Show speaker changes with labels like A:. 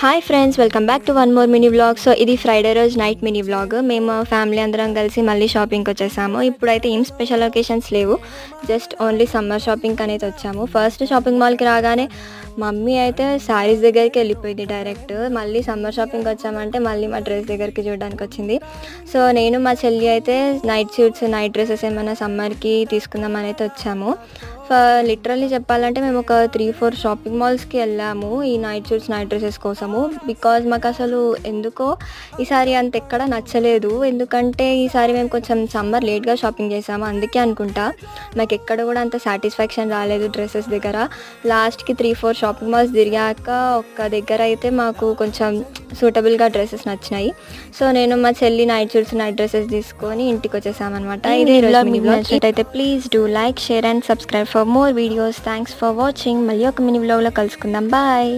A: Hi friends, welcome back to one more mini vlog. So ఇది Friday రోజు night mini vlog. మేము family అందరం కలిసి మళ్ళీ షాపింగ్కి వచ్చేసాము. ఇప్పుడైతే ఏం స్పెషల్ ఒకేషన్స్ లేవు, జస్ట్ ఓన్లీ సమ్మర్ షాపింగ్ అనేది వచ్చాము. ఫస్ట్ షాపింగ్ మాల్కి రాగానే మమ్మీ అయితే శారీస్ దగ్గరికి వెళ్ళిపోయింది డైరెక్ట్. మళ్ళీ సమ్మర్ షాపింగ్కి వచ్చామంటే మళ్ళీ మా డ్రెస్ దగ్గరికి చూడడానికి వచ్చింది. సో నేను మా చెల్లి అయితే నైట్ సూట్స్, నైట్ డ్రెస్సెస్ ఏమైనా సమ్మర్కి తీసుకుందామని అయితే వచ్చాము. లిటరల్లీ చెప్పాలంటే మేము ఒక 3-4 షాపింగ్ మాల్స్కి వెళ్ళాము ఈ నైట్ సూట్స్, నైట్ డ్రెస్సెస్ కోసము. బికాజ్ మాకు అసలు ఎందుకో ఈసారి అంత ఎక్కడ నచ్చలేదు. ఎందుకంటే ఈసారి మేము కొంచెం సమ్మర్ లేట్గా షాపింగ్ చేసాము, అందుకే అనుకుంటా మాకు ఎక్కడ కూడా అంత సాటిస్ఫాక్షన్ రాలేదు డ్రెస్సెస్ దగ్గర. లాస్ట్కి 3-4 షాపింగ్ మాల్స్ తిరిగాక ఒక్క దగ్గర అయితే మాకు కొంచెం సూటబుల్గా డ్రెస్సెస్ నచ్చినాయి. సో నేను మా చెల్లి నైట్ సూట్స్, నైట్ డ్రెస్సెస్ తీసుకొని ఇంటికి వచ్చేసామన్నమాట. ఇది అయితే please do like, share and subscribe for more videos. Thanks for watching. మళ్ళీ ఒక మినీ వ్లాగ్లో కలుసుకుందాం. బాయ్.